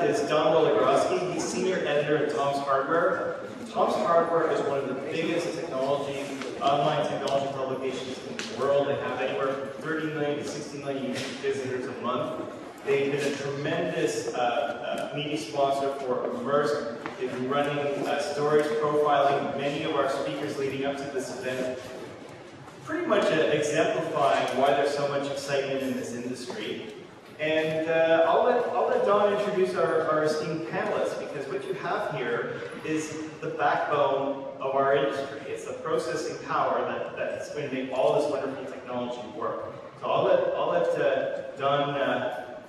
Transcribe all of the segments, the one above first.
is Don Woligroski. He's senior editor at Tom's Hardware. Tom's Hardware is one of the biggest online technology publications in the world. They have anywhere from 30 million to 60 million unique visitors a month. They've been a tremendous media sponsor for Immersed. They've been running stories profiling many of our speakers leading up to this event, pretty much exemplifying why there's so much excitement in this industry. And I'll let Don introduce our esteemed panelists, because what you have here is the backbone of our industry. It's the processing power that's going to make all this wonderful technology work. So I'll let Don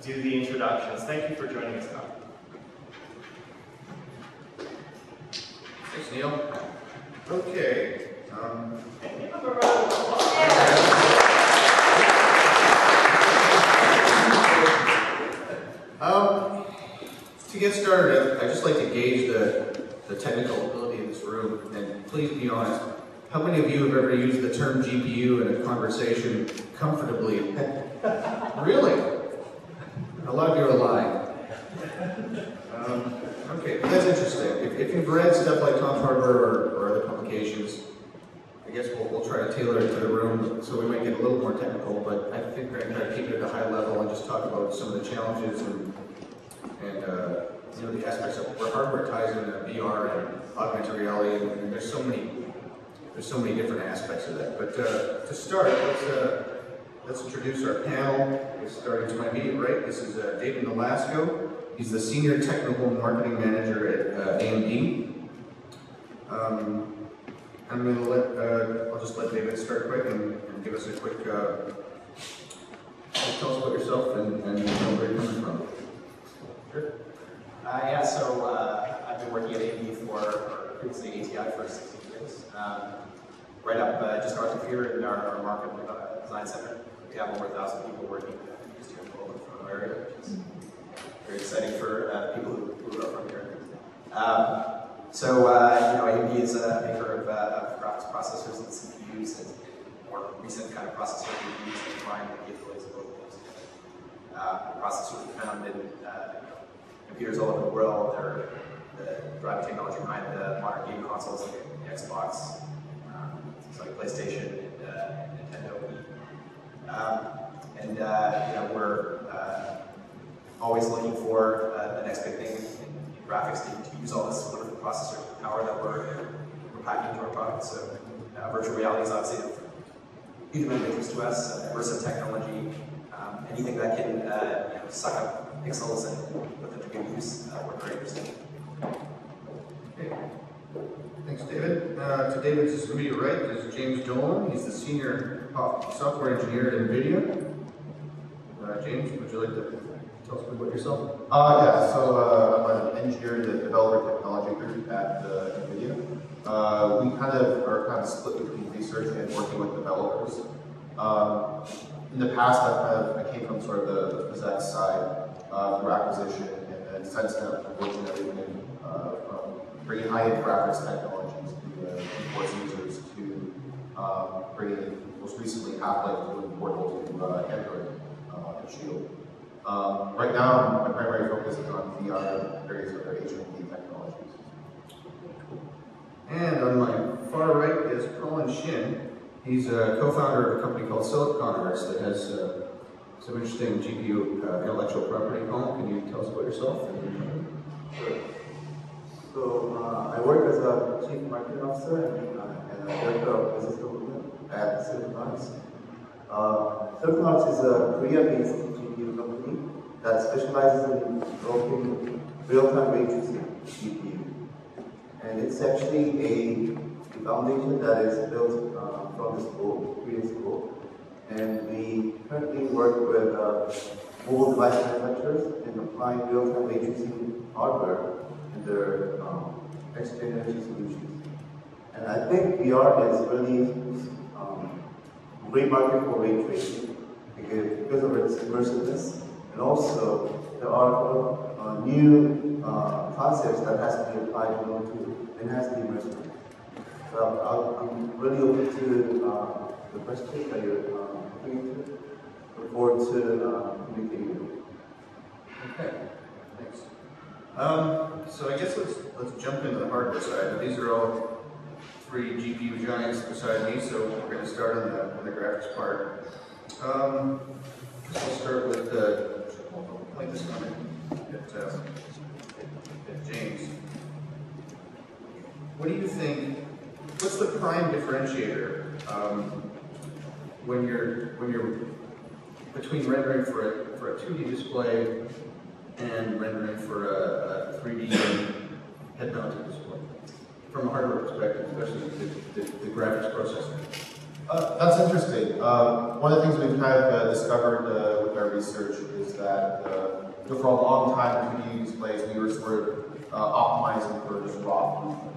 do the introductions. Thank you for joining us, Don. Thanks, Neil. Okay. Give him a round of applause. To get started, I'd just like to gauge the technical ability of this room, and please be honest. How many of you have ever used the term GPU in a conversation comfortably? Really? A lot of you are lying. Okay, that's interesting. If you've read stuff like Tom's Hardware or other publications, I guess we'll try to tailor it to the room, so we might get a little more technical, but I think we're going to try to keep it at a high level and just talk about some of the challenges and you know, the aspects of where hardware ties into VR and augmented reality, and there's so many different aspects of that. But to start, let's introduce our panel. Starting to my immediate right, this is David Nalasco. He's the Senior Technical Marketing Manager at AMD. I'm going to I'll just let David start quick and give us a quick, tell us about yourself and where you're coming from. Sure. Yeah, so I've been working at AMD for previously ATI for 16 years. Right up just north of here in our market design center. We have over 1,000 people working just here in Dolan from our area, which is very exciting for people who are from here. So, you know, AMD is a maker of graphics processors and CPUs and more recent kind of processor GPUs that combine the capabilities of both of those. Processors are found in computers all over the world. They're the driving technology behind the modern game consoles like the Xbox, things like PlayStation, and Nintendo Wii. You know, we're always looking for the next big thing in graphics to use all this wonderful processor power that we're packing into our products. So virtual reality is obviously of huge amount of interest to us. Immersive technology, anything that can you know, suck up pixels and put them to good use, we're very interested in. Okay. Thanks, David. To David's immediate right is James Dolan. He's the Senior Software Engineer at Nvidia. James, would you like to tell us a bit about yourself? Yeah, so I'm an engineer in the developer technology group at Nvidia. We kind of split between research and working with developers. In the past, I came from sort of the possess side through acquisition, and then since then, I'm working everything from bringing high-end graphics technologies to enforce users to bringing most recently Half-Life to portable to Android and Shield. Right now, my primary focus is on VR and various other HMD technologies. And on my far right is Colin Shin. He's a co-founder of a company called Siliconarts that has some interesting GPU intellectual property. Colin, can you tell us about yourself? Sure. So I work as a Chief Marketing Officer and a Director of Business Development at Siliconarts. Siliconarts is a Korea-based GPU company that specializes in developing real-time ray tracing GPU. And it's actually a foundation that is built from the school, Korean school. And we currently work with mobile device manufacturers in applying real-time ray tracing hardware in their next generation solutions. And I think VR is really a great market for ray tracing because of its immersiveness, and also there are new concepts that has to be applied in order to enhance the immersion. So I'm really open to the questions that you're looking into. Look forward to communicating with you. Okay, thanks. So I guess let's jump into the hardware side. Now, these are all 3 GPU giants beside me, so we're going to start on the graphics part. We'll start with point this comment at James. What do you think? What's the prime differentiator when you're between rendering for a 2D display and rendering for a 3D head-mounted display? From a hardware perspective, especially the graphics processor. That's interesting. One of the things we've kind of discovered with our research is that for a long time, 2D displays, we were sort of optimizing for just raw movement.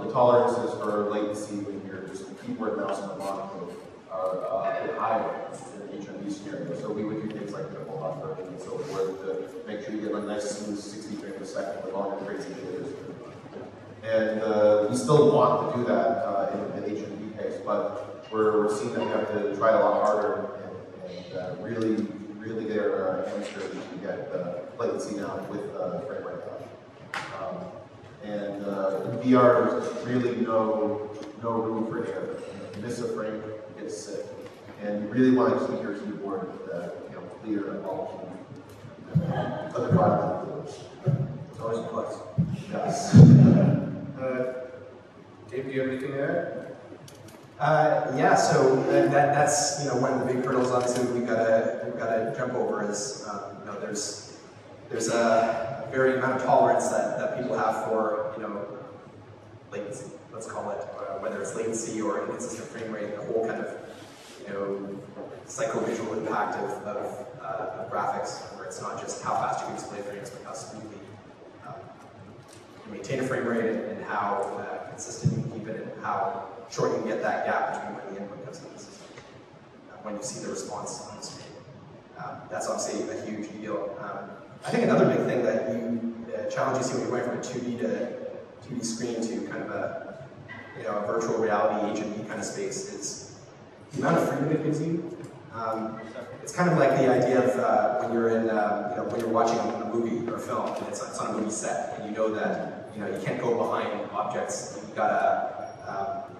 The tolerances for latency when you're just keyboard, mouse, and a monitor are a bit higher in each of these scenarios. So we would do things like triple buffer and so forth to make sure you get a nice smooth 60 frames per second with all your crazy jitters. And we still want to do that in the HMD case, but we're seeing that we have to try a lot harder and really get our hands dirty to get latency down with frame rate up. And in VR, there's really no room for error. If you miss a frame, you get sick. And you really want to keep your keyboard clear and all. Other products. It's always a plus. Yes. Dave, do you have anything to add? Yeah, so that's one of the big hurdles. Obviously, we've got to jump over is there's a very amount of tolerance that people have for latency. Let's call it whether it's latency or inconsistent frame rate, the whole kind of psycho-visual impact of graphics, where it's not just how fast you can display frames, but how smoothly you maintain a frame rate and how consistent you can keep it, and how short you can get that gap between when the input comes into the system, when you see the response on the screen. That's obviously a huge deal. I think another big thing that challenge you see when you're going from a 2D to 2D screen to kind of a virtual reality HMD kind of space is the amount of freedom it gives you. It's kind of like the idea of when you're in, when you're watching a movie or a film, and it's on a movie set, and you know that you can't go behind objects. You've got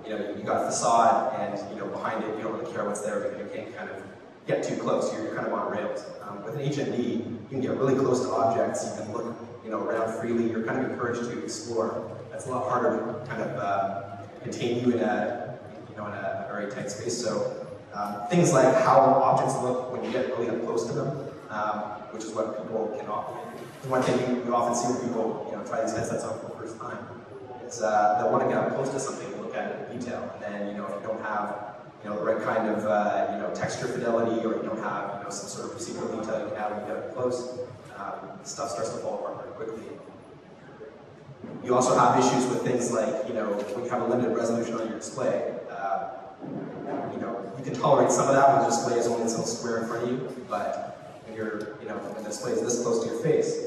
you got a facade, and behind it you don't really care what's there, but you can't kind of get too close. You're kind of on rails. With an HMD, you can get really close to objects. You can look around freely. You're kind of encouraged to explore. That's a lot harder to kind of contain you in a very tight space. So things like how objects look when you get really up close to them, which is what people can often. One thing you often see when people try these headsets on for the first time is they'll want to get up close to something and look at it in detail. And then if you don't have the right kind of texture fidelity, or you don't have some sort of procedural detail you can have when you get up close, stuff starts to fall apart very quickly. You also have issues with things like when you have a limited resolution on your display. You can tolerate some of that when the display is only this little square in front of you, but when when the display is this close to your face,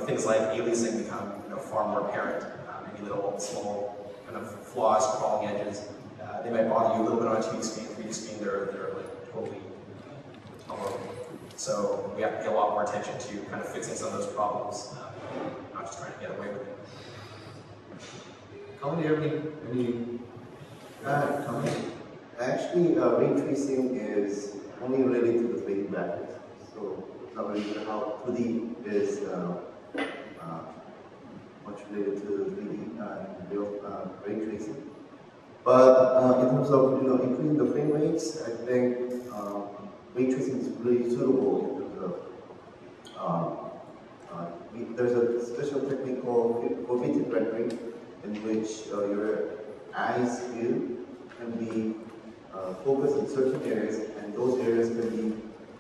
things like aliasing become far more apparent. Maybe little small kind of flaws, crawling edges. They might bother you a little bit on a 2D screen, 3D screen. They're like totally tolerable. So we have to pay a lot more attention to kind of fixing some of those problems, not just trying to get away with it. Colin, do you have any comments? Actually, ray tracing is only related to the 3D graphics. So it's not really sure how 2D is much related to 3D ray tracing. But in terms of increasing the frame rates, I think ray tracing is really suitable in terms of there's a special technique called forbidden rendering, in which your eyes view can be focused in certain areas, and those areas can be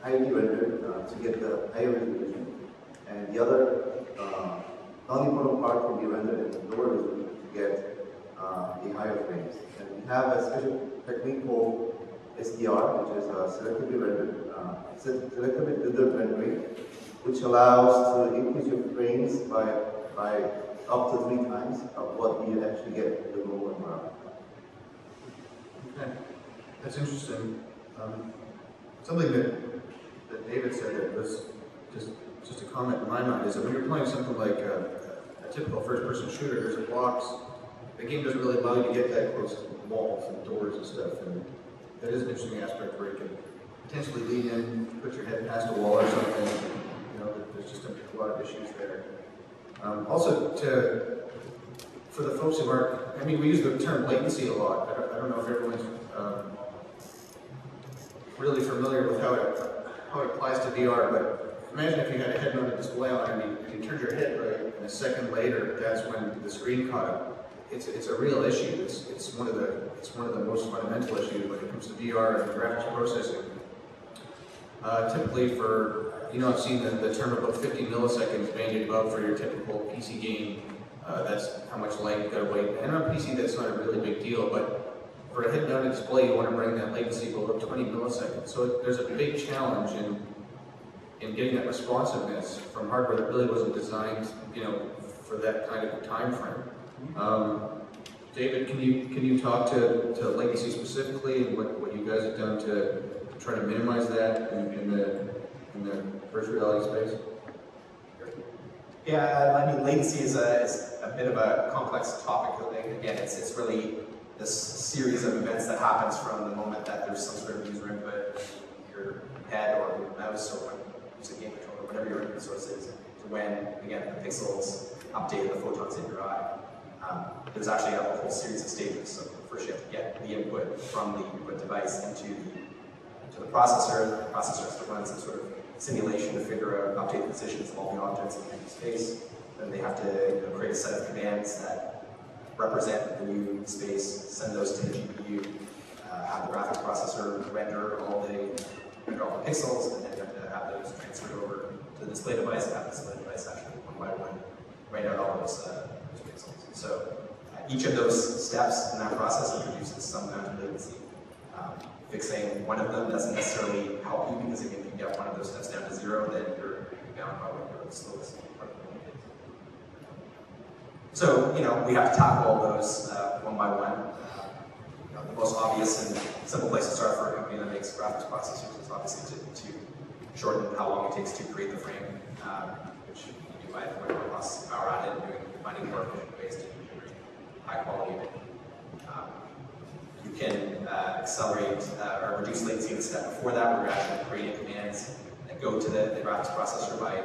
highly rendered to get the higher resolution, and the other non-important part can be rendered in lower resolution to get the higher frames. And we have a special technique called SDR, which is selectively rendered rendering, which allows to increase your frames by up to 3 times of what you actually get in the normal environment. Okay, that's interesting. Something that David said that was just a comment in my mind is that when you're playing something like a typical first-person shooter, there's a box. The game doesn't really allow you to get that close to walls and doors and stuff, and that is an interesting aspect where you can potentially lean in, put your head past a wall or something. You know, there's just a lot of issues there. Also, for the folks who aren't, I mean, we use the term latency a lot. I don't know if everyone's really familiar with how it applies to VR, but imagine if you had a head-mounted display on and you turned your head right, and a second later, that's when the screen caught up. It's a real issue. It's one of the most fundamental issues when it comes to VR and graphics processing. Typically I've seen the term about 50 milliseconds bandied about for your typical PC game. That's how much light you've got to wait. And on a PC, that's not a really big deal, but for a head-mounted display, you want to bring that latency below 20 milliseconds. So there's a big challenge in getting that responsiveness from hardware that really wasn't designed, for that kind of time frame. David, can you talk to latency specifically and what you guys have done to try to minimize that in the virtual reality space? Yeah, I mean, latency is a bit of a complex topic. Again, it's really this series of events that happens from the moment that there's some sort of user input, your head or your mouse or use a game controller, whatever your input source is, to when, again, the pixels update the photons in your eye. There's actually a whole series of stages. So first you have to get the input from the input device into the processor. The processor has to run some sort of simulation to figure out, update the positions of all the objects in 3D space. Then they have to create a set of commands that represent the new space, send those to the GPU, have the graphics processor render all the pixels, and then you have to have those transferred over to the display device, and have the display device actually one by one write out all those pixels. So each of those steps in that process introduces some amount of latency. Fixing one of them doesn't necessarily help you, because if you get one of those steps down to 0, then you're down by one of the slowest part of the game. So, we have to tackle all those one by one. The most obvious and simple place to start for a company that makes graphics processors is obviously to shorten how long it takes to create the frame, which you can do by putting more processing power on it and finding more efficient ways to generate high quality image. You can accelerate or reduce latency in the step before that, where you're actually creating commands that go to the graphics processor by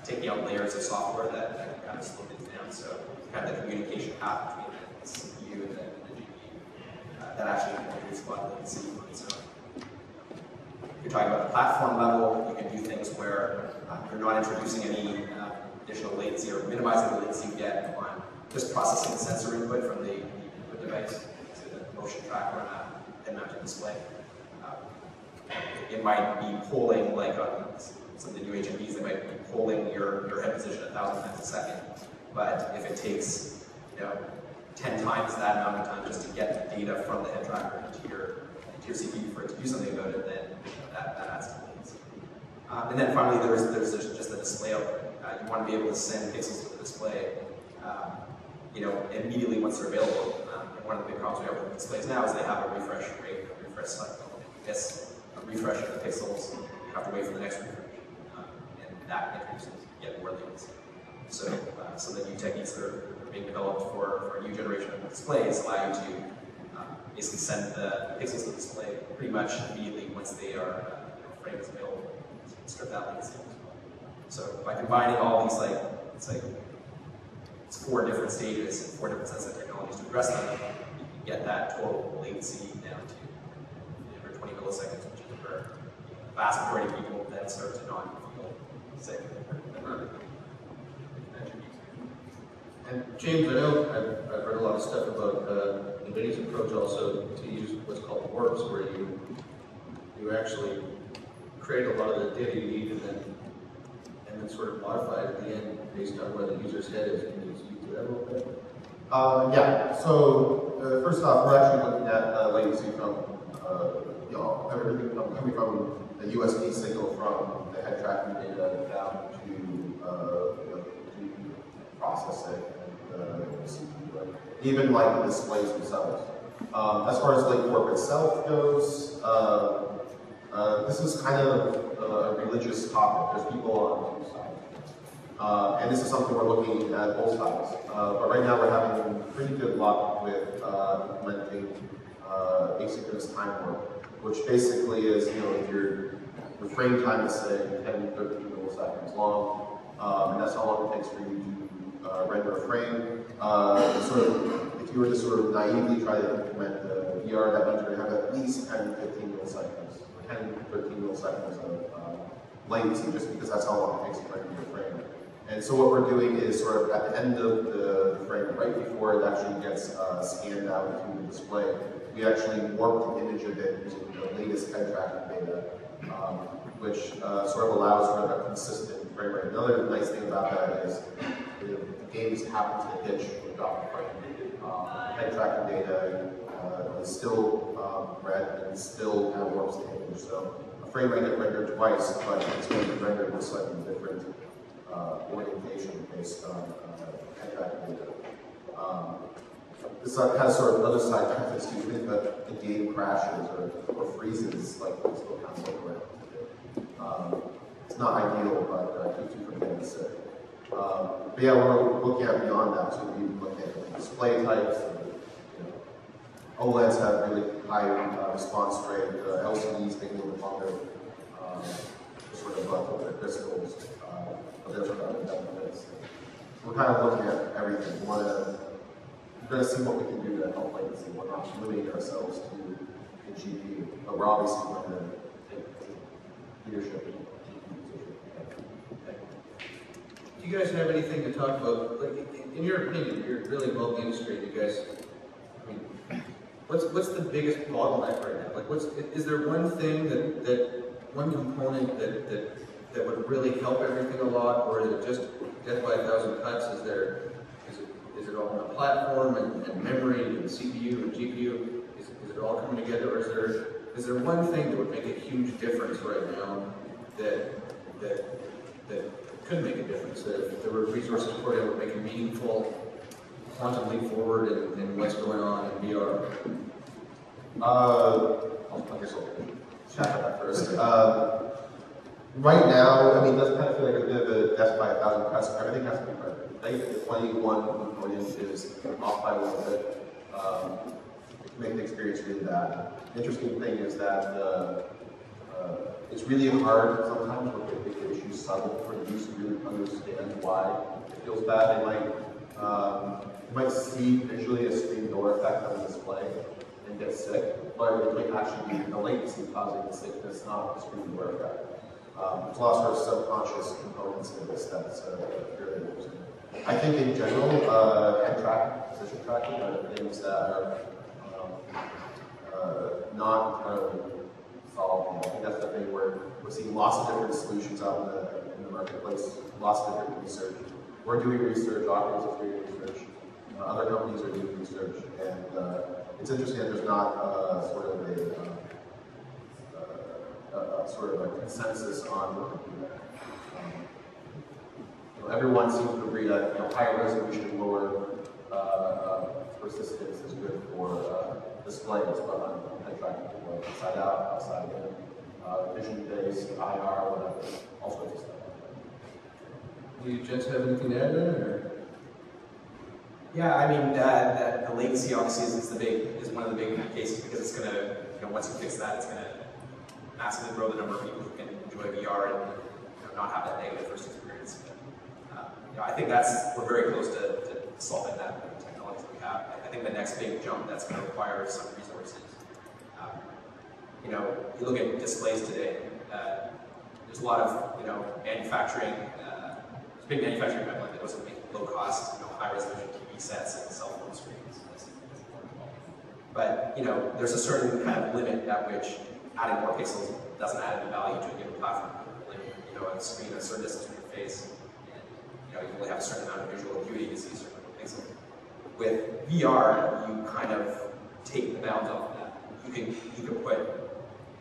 taking out layers of software that kind of slow things down. So kind of the communication path between the CPU and the GPU that actually can reduce a lot of latency on its own. If you're talking about the platform level, you can do things where you're not introducing any additional latency or minimizing the latency you get on just processing the sensor input from the input device. Motion tracker on a head-mounted display. It might be polling, like on some of the new HMDs, they might be polling your head position 1,000 times a second. But if it takes 10 times that amount of time just to get the data from the head tracker into your CPU for it to do something about it, then that adds to latency. And then finally, there's just the display output. You want to be able to send pixels to the display immediately once they're available. One of the big problems we have with displays now is they have a refresh rate, a refresh cycle. Yes, a refresh of the pixels, you have to wait for the next refresh. And that introduces yet more latency. So the new techniques that are being developed for a new generation of displays allow you to basically send the pixels to the display pretty much immediately once they are frame is available. Strip that latency as well. So by combining all these, it's 4 different stages and 4 different sets of technologies to address them, you can get that total latency down to under 20 milliseconds, which is where the vast majority of people then start to not feel safe. And James, I know I've read a lot of stuff about Nvidia's approach also to use what's called warps, where you actually create a lot of the data you need and then sort of modify it at the end based on where the user's head is. Can you speak to that a little bit? Yeah. So first off, we're actually looking at latency from everything coming from the USB signal from the head tracking data down to process it and the CPU, even like the displays themselves. As far as Lake Warp itself goes, this is kind of a religious topic. There's people on two sides. And this is something we're looking at both sides. But right now we're having pretty good luck with implementing asynchronous time warp, which basically is, if your frame time is, say, 10, 13 milliseconds long, and that's how long it takes for you to render a frame. If you were to sort of naively try to implement the VR, that means you're going to have at least 10, 15 milliseconds, 10, 13 milliseconds of latency, just because that's how long it takes to render your frame. And so what we're doing is sort of at the end of the frame, right before it actually gets scanned out to the display, we actually warp the image of it using the latest head tracking data, which sort of allows for a consistent frame rate. Another nice thing about that is the games happen to hitch without the frame. Head tracking data is still read and still kind of warps the image. So a frame might get rendered twice, but it's going to be rendered with slightly different orientation based on head tracking data. This has sort of other side benefits to it, but the game crashes or freezes, like it's still kind of around. It's not ideal, but keeps you from getting sick. But yeah, we're looking at beyond that, so we look at display types. OLEDs have really high response rate. LCDs take a little bit longer, sort of put their crystals, but there's sort of other benefits. We're kind of looking at everything. We're going to see what we can do to help latency. We're not limiting ourselves to the GPU, but we're obviously going to take leadership in GPU position. Do you guys have anything to talk about? Like, in your opinion, you're really involved in the industry. You guys, I mean, what's the biggest bottleneck right now? Like, is there one thing one component that would really help everything a lot, or is it just death by 1,000 cuts? Is it all on a platform and memory and CPU and GPU? Is it all coming together, or is there one thing that would make a huge difference right now that could make a difference? That if there were resources for it, would make a meaningful quantum leap forward in what's going on in VR? I guess I'll chat about that first. Right now, I mean, it does kind of feel like a bit of a death by 1,000 cuts. Everything has to be perfect. I think the 21 component is off by a little bit. It can make the experience really bad. The interesting thing is that it's really hard sometimes when they make the issues subtle for the user to really understand why it feels bad. You might see visually a screen door effect on the display and get sick, but it might actually be the latency causing the sickness, not the screen door effect. There's a lot of sort of subconscious components in this that's really interesting. I think in general, head tracking, position tracking are things that are not entirely solved. I think that's the thing where we're seeing lots of different solutions out in the marketplace, lots of different research. We're doing research, Oculus is doing research, other companies are doing research, and it's interesting that there's not sort of a consensus on what to do. Everyone seems to agree that higher resolution, lower persistence is good for displays, but on head tracking, inside out, outside in, vision-based, IR, whatever, all sorts of stuff. Do you gents have anything to add there? Yeah, I mean, the latency obviously is one of the big cases, because it's going to, once you fix that, it's going to massively grow the number of people who can enjoy VR and not have that negative first experience. I think we're very close to solving that with the technologies that we have. I think the next big jump that's going to require some resources. You look at displays today. There's a lot of manufacturing. There's a big manufacturing pipeline that goes to make low cost, high resolution TV sets and cell phone screens. But there's a certain kind of limit at which adding more pixels doesn't add any value to a given platform. A screen, a certain distance from your face, and you only have a certain amount of visual acuity to see certain pixels. With VR, you kind of take the bounds off of that. You can put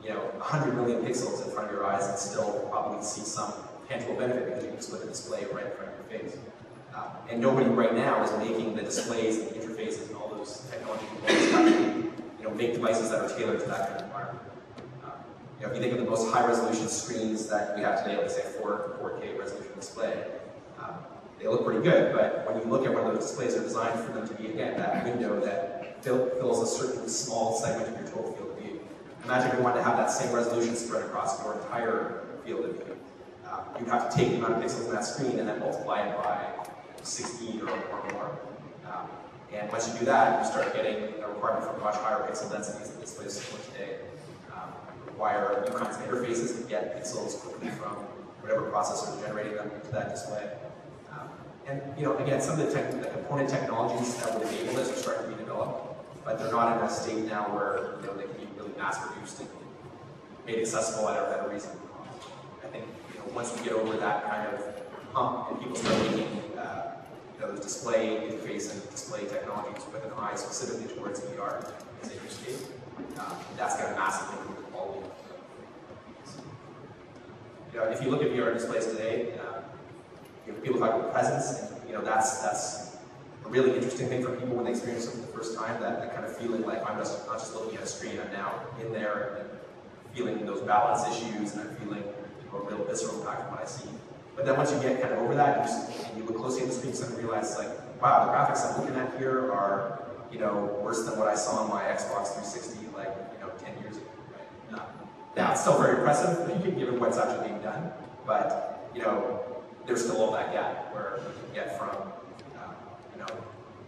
100 million pixels in front of your eyes and still probably see some tangible benefit, because you can just put the display right in front of your face. And nobody right now is making the displays and the interfaces and all those technology components to actually make devices that are tailored to that kind of environment. If you think of the most high-resolution screens that we have today, let's say 4K resolution display, They look pretty good, but when you look at what those displays are designed for them to be, again, that window that fills a certain small segment of your total field of view. Imagine if you wanted to have that same resolution spread across your entire field of view. You'd have to take the amount of pixels in that screen and then multiply it by 16 or more. And once you do that, you start getting a requirement for much higher pixel densities than displays support today. Require new kinds of interfaces to get pixels quickly from whatever processor is generating them into that display. And again, some of the component technologies that would enable this are starting to be developed, but they're not in a state now where they can be really mass produced and made accessible at a reasonable cost. I think once we get over that kind of hump and people start making those display interface and display technologies with an eye specifically towards VR as a use case, that's going to massively improve the quality of if you look at VR displays today, people talk about presence, and that's a really interesting thing for people when they experience it for the first time, that kind of feeling like I'm not just looking at a screen, I'm now in there and feeling those balance issues, and I'm feeling a real visceral impact on what I see. But then once you get kind of over that, and you look closely at the screen, you suddenly realize, like, wow, the graphics I'm looking at here are, worse than what I saw on my Xbox 360, 10 years ago. Right? Now, it's still very impressive, given what's actually being done, but, there's still all that gap where you can get from,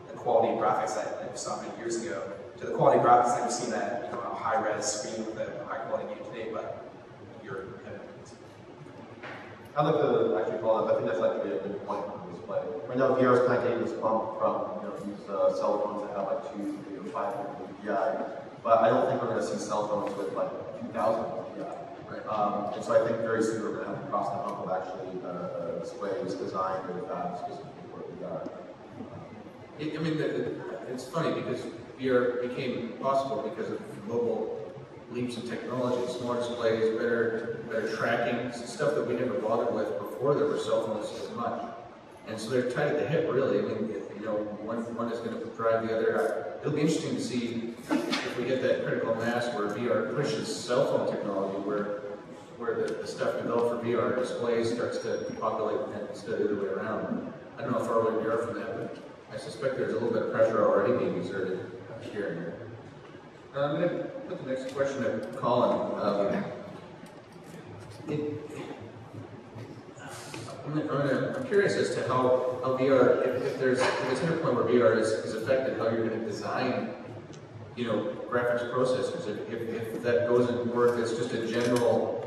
the quality of graphics that you saw many years ago to the quality of graphics that you see at, a high-res screen with a high-quality game today, but you're I'd like to actually call it, I think that's actually a good point on the display. Right now, VR is kind of getting this bump from these cell phones that have 2, 3, or 500 DPI, but I don't think we're going to see cell phones with 2,000 DPI. Right. And so I think very soon we're going to have to cross the hump of actually displays designed specifically for VR. It's funny because VR became possible because of mobile leaps in technology, smaller displays, better tracking, stuff that we never bothered with before there were cell phones as much. And so they're tied at the hip, really. One is going to drive the other. It'll be interesting to see if we get that critical mass where VR pushes cell phone technology, where the stuff developed for VR displays starts to populate instead of the other way around. I don't know how far away we are from that, but I suspect there's a little bit of pressure already being exerted here and there. I'm going to put the next question to Colin. I'm curious as to how VR, if it's at a point where VR is affected, how you're going to design, graphics processors. If that doesn't work, it's just a general.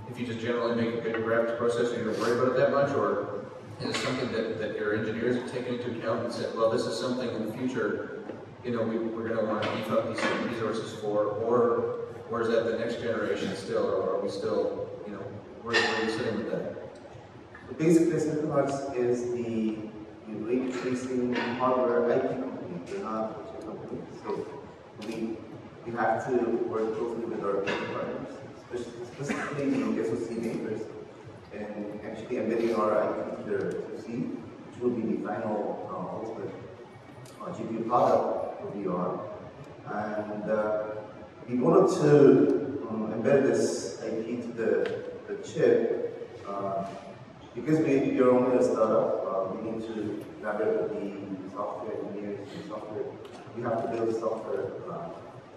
If you just generally make a good graphics processor, you don't worry about it that much, or is it something that your engineers have taken into account and said, well, this is something in the future, we're going to want to beef up these resources for, or is that the next generation still, or are we still, where are you sitting with that? Basically, Siliconarts is the ray tracing hardware IP company. We're not a chip company, so we have to work closely with our partners, specifically the SoC makers, and actually embedding our IP to their SoC, which will be the final ultimate GPU product for VR. And we wanted to embed this IP to the chip because we are only a startup. We need to collaborate with the software engineers and software. We have to build software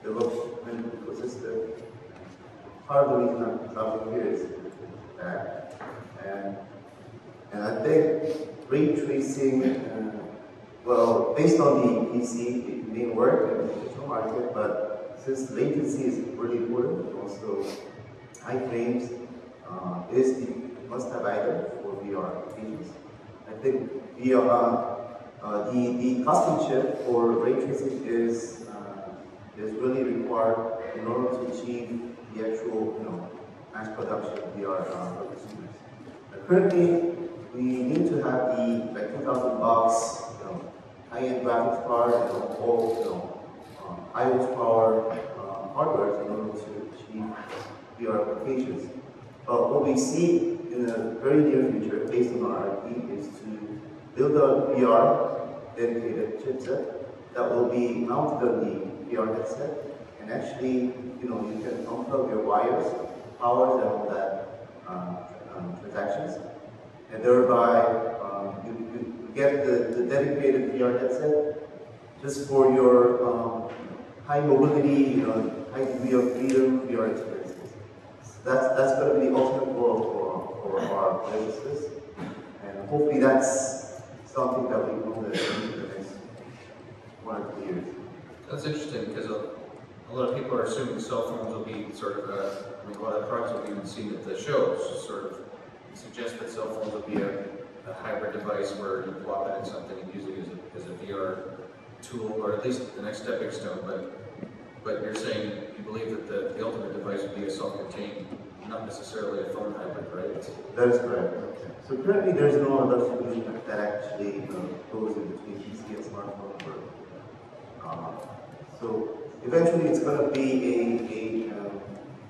development ecosystem. Part of the reason I'm talking here is that, and I think ray tracing, well, based on the PC, it may work in the digital market, but since latency is really important, also high frames is the must-have item for VR applications. I think the custom chip for ray tracing is really required in order to achieve the actual, mass production of VR for consumers. Currently, we need to have the $2,000 high-end graphics card and all high horsepower hardware in order to achieve VR applications. But what we see in the very near future, based on our IP, is to build a VR dedicated chipset that will be mounted on the VR headset, and actually, you can unplug your wires, powers, and all that transactions, and thereby You get the dedicated VR headset just for your high mobility, high degree of freedom VR experiences. That's going to be the ultimate goal for our businesses, and hopefully that's something that we will do in the next 1 or 2 years. That's interesting because a lot of people are assuming cell phones will be sort of, I mean, a lot of products that we've seen at the shows sort of suggest that cell phones will be a hybrid device where you plop it in something and use it as a VR tool, or at least the next stepping stone. But you're saying you believe that the ultimate device would be a self-contained, not necessarily a phone hybrid, right? That is correct. So currently there's no other solution that actually goes in between PC and smartphone. So eventually it's going to be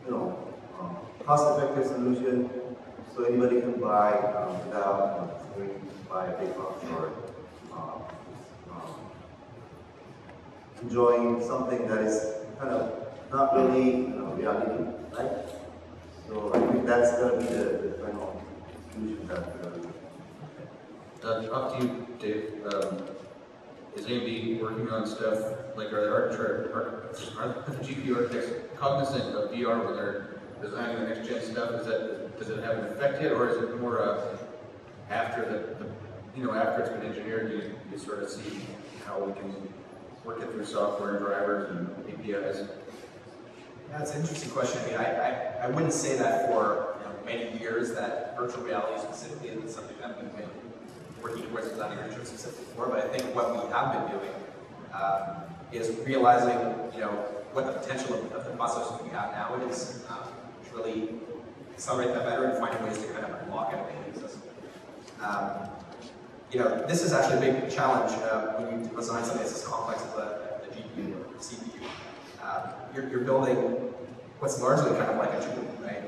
a cost-effective solution, so anybody can buy without having to buy a big box or enjoying something that is kind of not really reality, right? So I think that's going to be the final solution that Up to you, Dave. Is AMD working on stuff, like are the GPU architects cognizant of VR when they're designing the next gen stuff? Does it have an effect yet, or is it more after after it's been engineered, you sort of see how we can work it through software and drivers and APIs? Yeah, it's an interesting question. I mean, I wouldn't say that for many years that virtual reality specifically is something that we've been working towards designing our internship specifically for, but I think what we have been doing is realizing, what the potential of the processors we have now is to really accelerate that better and finding ways to kind of unlock it and use this. This is actually a big challenge when you design something that's as complex as a GPU or a CPU. You're building what's largely kind of like a tool, right?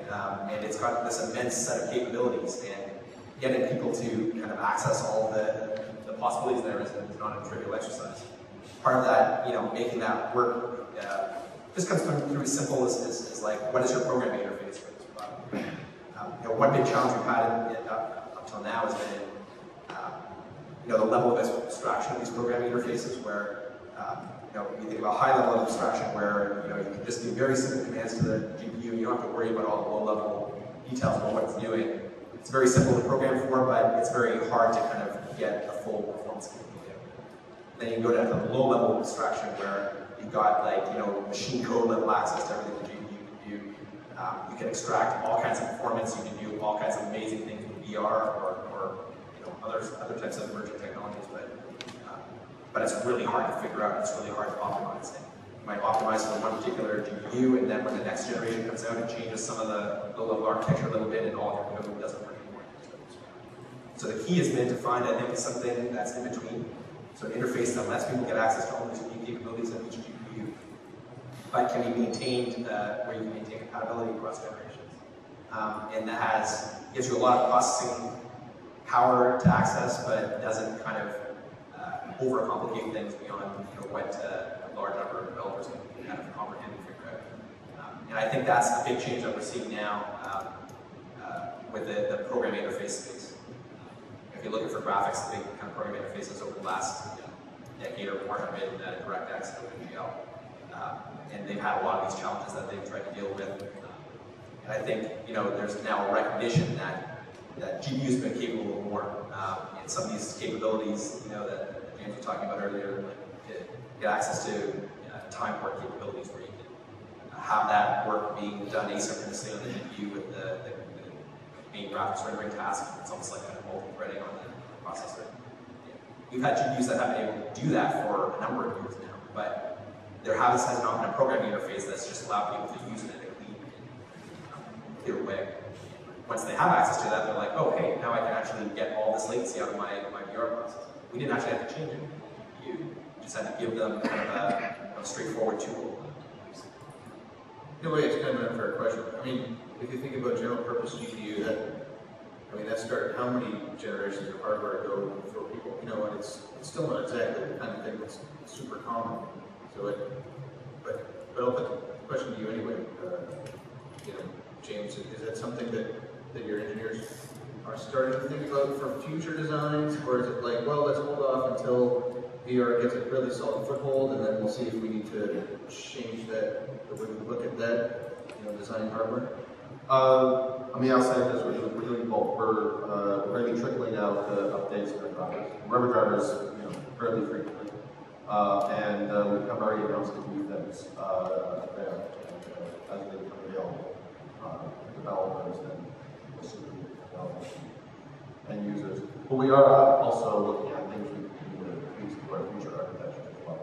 And it's got this immense set of capabilities, and getting people to kind of access all the possibilities there is not a trivial exercise. Part of that, making that work, just comes through as simple as like, what is your programming interface for this product? One big challenge we've had up till now has been, the level of abstraction of these programming interfaces, where you think about high level of abstraction, where you can just do very simple commands to the GPU, and you don't have to worry about all the low level details about what it's doing. It's very simple to program for, but it's very hard to kind of get a full performance capability. Then you can go down to the low level of abstraction, where you've got machine code level access to everything the GPU can do. You can extract all kinds of performance. You can do all kinds of amazing things with VR or other types of emerging technologies. But it's really hard to figure out. It's really hard to optimize. You might optimize for one particular GPU, and then when the next generation comes out, it changes some of the low-level architecture a little bit, and all your code doesn't work anymore. So the key has been to find, I think, something that's in between. So an interface that lets people get access to all these unique capabilities of each GPU, but can be maintained where you can maintain compatibility across generations. And that gives you a lot of processing power to access, but doesn't kind of overcomplicate things beyond what a large number of developers can kind of comprehend and figure out. And I think that's a big change that we're seeing now with the programming interface space. If you're looking for graphics, the big kind of programming interfaces over the last decade or more have been DirectX and OpenGL. And they've had a lot of these challenges that they've tried to deal with. And I think there's now a recognition that GPUs have been capable of more. And some of these capabilities, that James was talking about earlier, like get access to time work capabilities where you can have that work being done asynchronously on the GPU with the main graphics rendering task. It's almost like kind of multi-threading on the processor. We've had GPUs that have been able to do that for a number of years now, but there has not been a programming interface that's just allowed people to use it in a clean, clear way. Once they have access to that, they're like, oh, hey, now I can actually get all this latency out of my VR process. We didn't actually have to change it. You just had to give them kind of a straightforward tool. In a way, it's kind of an unfair question. I mean, if you think about general purpose GPU, that started how many generations of hardware ago for people? And it's still not exactly the kind of thing that's super common. So but I'll put the question to you anyway. James, is that something that your engineers are starting to think about for future designs, or is it like, well, let's hold off until VR gets a really solid foothold, and then we'll see if we need to change that, the way we look at that, design hardware? On the outside, because we're doing both. We're going to be trickling out updates to our drivers. Rubber drivers, fairly frequently, and we have already announced the new things there, as they become available to developers and users. But we are also looking at things we can do to tweaks to our future architecture as well.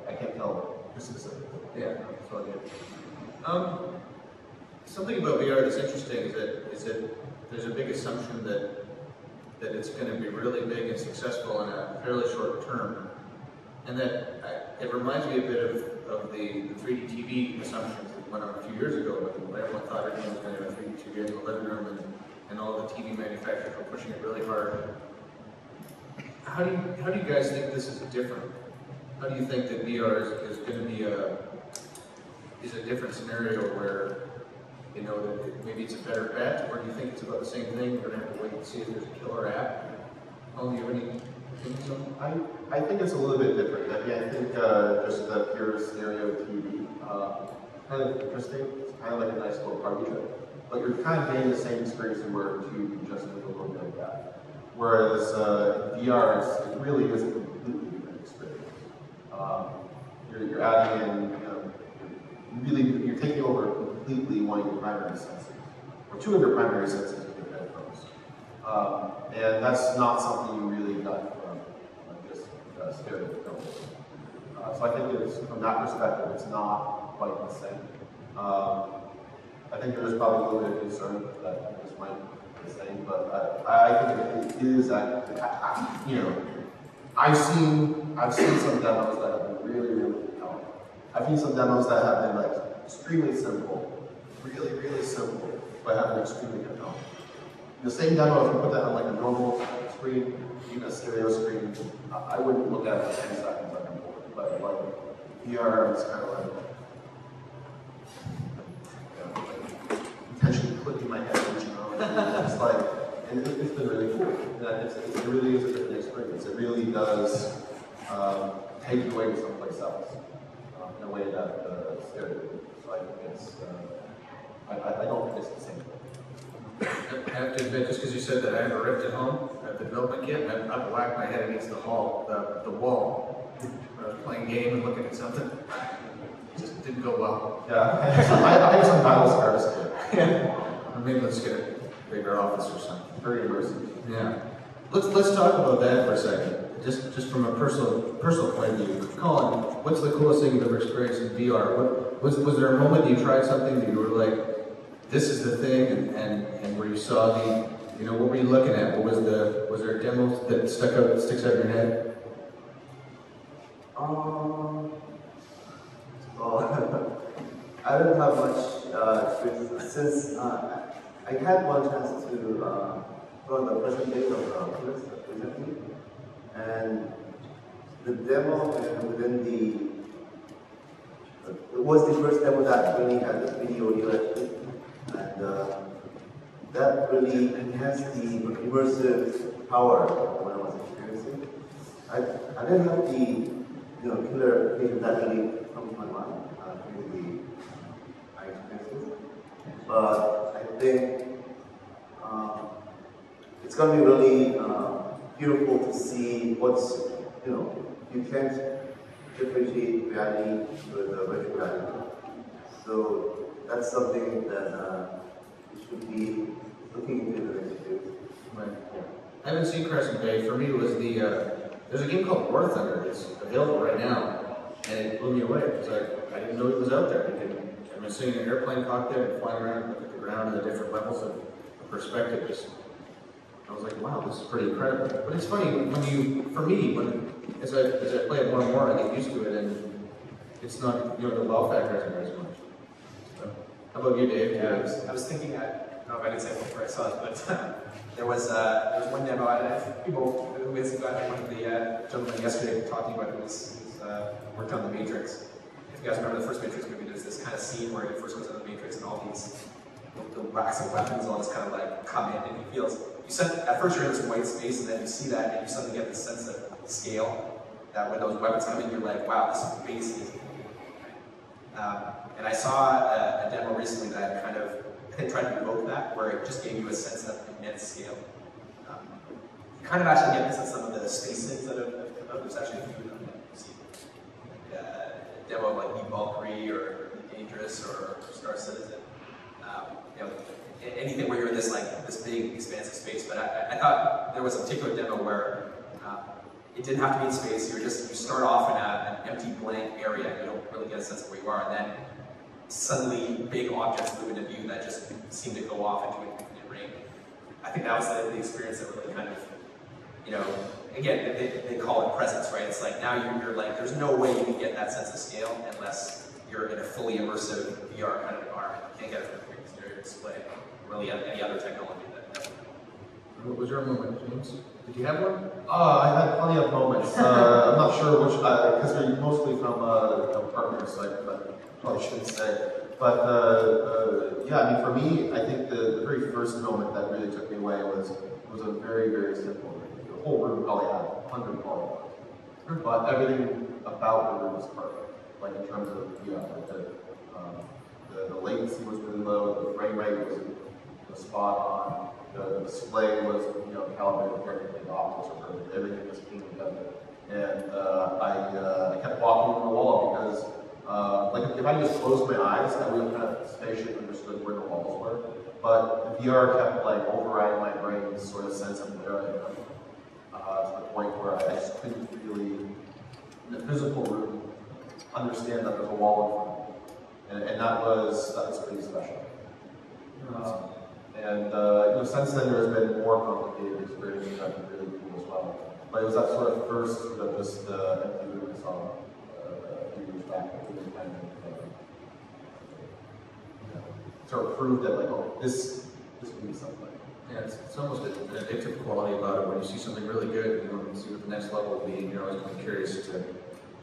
I can't tell specifically. Yeah, so something about VR that's interesting is that there's a big assumption that it's going to be really big and successful in a fairly short term, and that it reminds me a bit of the 3D TV assumptions that went on a few years ago when everyone thought everyone was going to have a 3D TV in the living room, and all the TV manufacturers were pushing it really hard. How do you guys think this is different? How do you think that VR is going to be a different scenario where, that maybe it's a better bet, or do you think it's about the same thing? We're going to have to wait and see if there's a killer app. Do you have any opinions on that? I think it's a little bit different. I think just the pure stereo TV, kind of interesting. It's kind of like a nice little party trick. But you're kind of getting the same experience you were to just with a little bit of that. Whereas VR, it really is a completely different experience. You're adding in, you're taking over completely one of your primary senses, or two of your primary senses with your headphones. And that's not something you really got from just stereo film. So I think from that perspective, it's not quite the same. I think there's probably a little bit of concern that this might be the same, but I think it is, I've seen some demos that have been really, really compelling. I've seen some demos that have been like extremely simple, really, really simple, but have been extremely compelling. The same demo, if you put that on like a normal screen, even a stereo screen, I wouldn't look at it for 10 seconds like I'm bored. But like VR, it's kind of like, intentionally clicking my head, it's like, and it's been really cool. It really is a different experience. It really does take you away to someplace else in a way that stereo would. So I think it's, I don't think it's the same thing. I have to admit, just because you said that, I have a Rift at home, the development kit, and I've whacked my head against the wall when I was playing a game and looking at something. It just didn't go well. Yeah, I have some battle scars too. Yeah. Or maybe let's get a bigger office or something. Very immersive. Yeah. Let's talk about that for a second. Just from a personal point of view. Colin, what's the coolest thing you've ever experienced in VR? Was there a moment you tried something that you were like, this is the thing, and where you saw what were you looking at? Was there a demo that sticks out in your head? I don't have much experience since I had one chance to run the presentation of Immersed recently, and the demo within it was the first demo that really had the video actually, and that really enhanced the immersive power when I was experiencing. I didn't have the killer application that really comes to my mind during my experiences, but I think it's going to be really beautiful to see what's, you can't differentiate reality with virtual reality. So that's something that we should be looking into the next year. Right. Yeah. I haven't seen Crescent Bay. For me, it was there's a game called War Thunder that's available right now, and it blew me away because I didn't know it was out there. I've been sitting in an airplane cockpit and flying around and looking at the ground and the different levels of perspective. I was like, wow, this is pretty incredible. But it's funny as I play it more and more, I get used to it, and it's not, the wow factor isn't there as much. So, how about you, Dave? Yeah, I was thinking, I don't know if I did say it before I saw it, but there was one demo, people who basically got one of the gentlemen yesterday talking about who's worked on The Matrix. If you guys remember the first Matrix movie, there's this kind of scene where he first goes into The Matrix and all these the racks of weapons all just kind of like come in, and it feels, at first you're in this white space, and then you see that, and you suddenly get this sense of scale, that when those weapons come in, you're like, wow, this base is and I saw a demo recently that kind of, I think, tried to evoke that, where it just gave you a sense of immense scale. You kind of actually get this in some of the space things that have come out. There's actually a few of them that you see. Like, a demo of like Deep Valkyrie or Dangerous or Star Citizen. You know, anything where you're in this this big expansive space. But I thought there was a particular demo where it didn't have to be in space. You start off in an empty blank area. You don't really get a sense of where you are, and then suddenly big objects move into view that just seem to go off into an infinite range. I think that was the experience that really kind of, you know, again, they call it presence, right? It's like now you're like, there's no way you can get that sense of scale unless you're in a fully immersive VR kind of environment. You can't get it from a exterior display, really any other technology that. Was there a moment, James? Did you have one? I had plenty of moments. I'm not sure which, because they're mostly from partners, so I probably shouldn't say. But yeah, I mean, for me, I think the very first moment that really took me away was a very, very simple room. The whole room probably had 100 polygons, but everything about the room was perfect. Like in terms of, you know, the latency was really low, the frame rate was spot on. The display was, you know, calibrated perfectly, the optics were perfect, everything was came together. And I kept walking on the wall because, like, if I just closed my eyes, I would have kind of spatially understood where the walls were. But the VR kept, like, overriding my brain's sort of sense of where I am, to the point where I just couldn't really, in the physical room, understand that there's a wall in front of me. And that was pretty special. And you know, since then there's been more complicated experiences that have been really cool as well. But it was that sort of first that just empty room I saw a few years back that really kind of sort of proved that, like, oh, this could be something. Yeah, it's almost an addictive quality about it. When you see something really good, you know, you see what the next level will be, and you're always kind of curious to,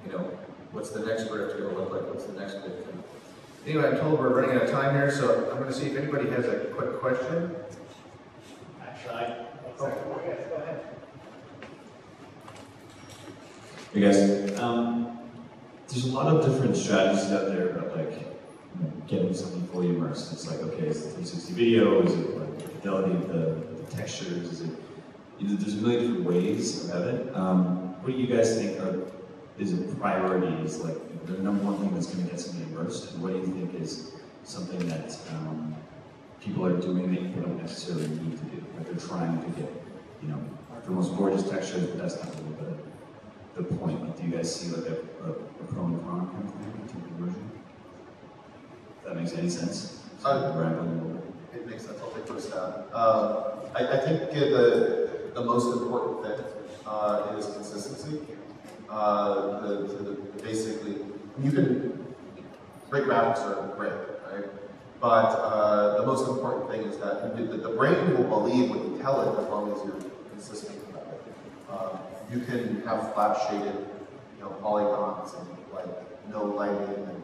you know, what's the next drift going to look like? What's the next big thing? Anyway, I'm told we're running out of time here, so I'm going to see if anybody has a quick question. Actually, go ahead. Hey guys, there's a lot of different strategies out there about, like, you know, getting something fully immersed. It's like, okay, is it 360 video? Is it like the fidelity of the textures? Is it? There's a million different ways about it. What do you guys think is a priority? Is like the number one thing that's going to get somebody immersed? And what do you think is something that people are doing that they don't necessarily need to do? Like they're trying to get, you know, the most gorgeous textures, but that's not a little bit the point. Like, do you guys see like a pro and con kind of thing to immersion? If that makes any sense? It makes sense. I'll take first stab. I think the most important thing is consistency. Basically, you can, great graphics are great, right? But the most important thing is that the brain will believe what you tell it as long as you're consistent about it. You can have flat shaded, you know, polygons and like no lighting and,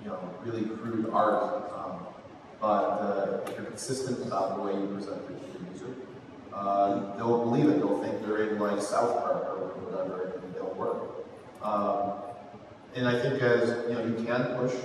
you know, really crude art. But if you're consistent about the way you present it to the user, they'll believe it. They'll think they're in like South Park or whatever, and they'll work. And I think as you know, you can push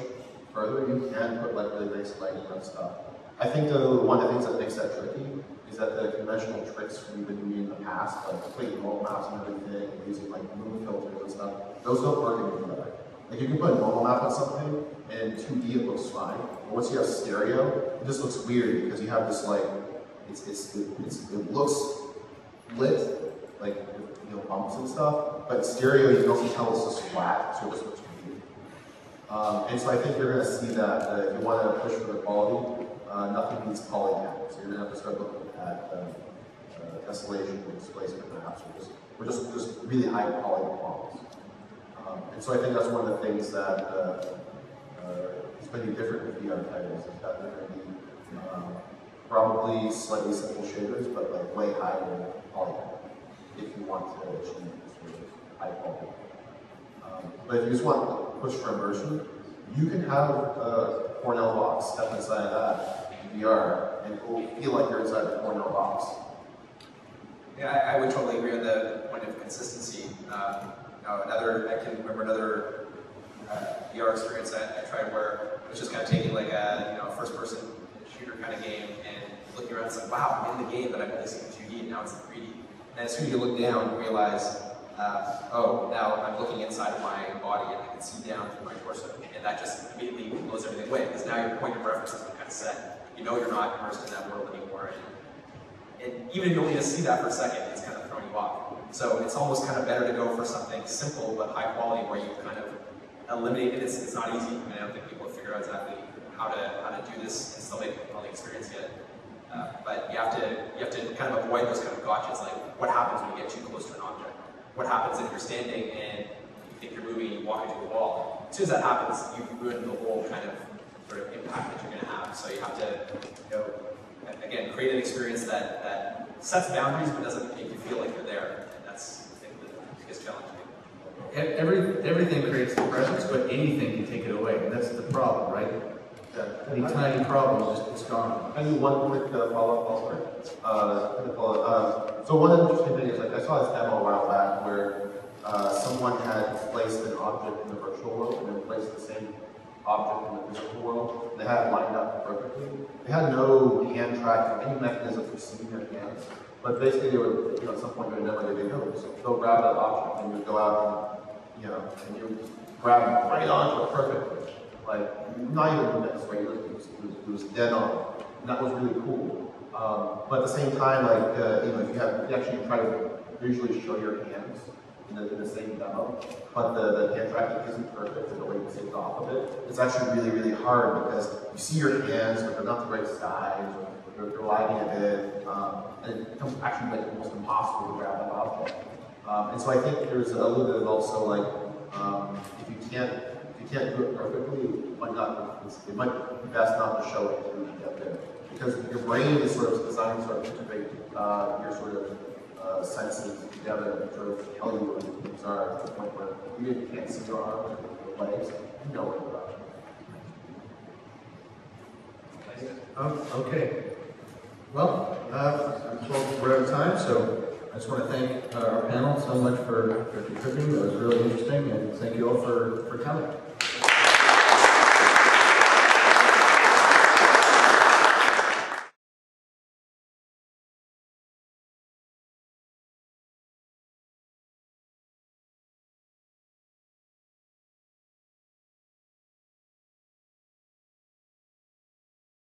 further. You can put like really nice lighting on stuff. I think one of the things that makes that tricky is that the conventional tricks we've been doing in the past, like putting normal maps and everything, and using like moon filters and stuff, those don't work anymore. Like you can put a normal map on something, and 2D it looks fine. But once you have stereo, it just looks weird because you have this like, it looks lit, like you know, bumps and stuff. But stereo, you can also tell it's just flat, so it just looks weird. And so I think you're going to see that if you want to push for the quality, nothing beats polygon. So you're going to have to start looking at tessellation and displacement maps, or just really high polygon models. And so I think that's one of the things that is going to be different with VR titles, is that they're going to be probably slightly simple shaders, but like way higher polygon, if you want to achieve sort of high quality. But if you just want to push for immersion, you can have a Cornell box step inside of that VR, and it will feel like you're inside the corner of a box. Yeah, I would totally agree on the point of consistency. I can remember another VR experience I tried where it was just kind of taking like a first-person shooter kind of game and looking around and saying, wow, I'm in the game, but I've only seen it 2D and now it's in 3D. And as soon as you look down, you realize, oh, now I'm looking inside of my body and I can see down through my torso. And that just immediately blows everything away because now your point of reference has been kind of set. You know you're not immersed in that world anymore. And even if you only just see that for a second, it's kind of throwing you off. So it's almost kind of better to go for something simple but high quality where you kind of eliminate it. It's not easy. I mean, I don't think people have figured out exactly how to do this and still make all the experience yet. But you have to kind of avoid those kind of gotchas, like what happens when you get too close to an object? What happens if you're standing and you think you're moving and you walk into a wall? As soon as that happens, you've ruined the whole kind of sort of impact that you're going to have. So you have to, again, create an experience that sets boundaries but doesn't make you feel like you're there. And that's, I think, the biggest challenge. Everything creates the presence, but anything can take it away, and that's the problem, right? Any tiny problem, it's gone. I do one quick follow-up also. So one interesting thing is, like, I saw this demo a while back where someone had placed an object in the virtual world and then placed the same object in the physical world. They had it lined up perfectly. They had no hand tracking, any mechanism for seeing their hands. But basically, they would, at some point, they would know where they go. So they'll grab that object and you go out and, and you grab it right onto it perfectly. Like, not even this way, it was dead on. And that was really cool. But at the same time, like, if you actually try to visually show your hands in the same demo, but the hand tracking isn't perfect and the way you take off of it, it's actually really, really hard because you see your hands, but they're not the right size, or they're lagging a bit, and it becomes actually like almost impossible to grab that object. And so I think there's a little bit of also like, if you can't do it perfectly, it might be best not to show it until you get there. Because your brain is sort of designed to sort of integrate your sort of senses together and sort of tell you where things are to the point where you can't see your arms or your legs, you know where they are. Okay. Well, I'm told we're out of time, so I just want to thank our panel so much for contributing. It was really interesting, and thank you all for coming.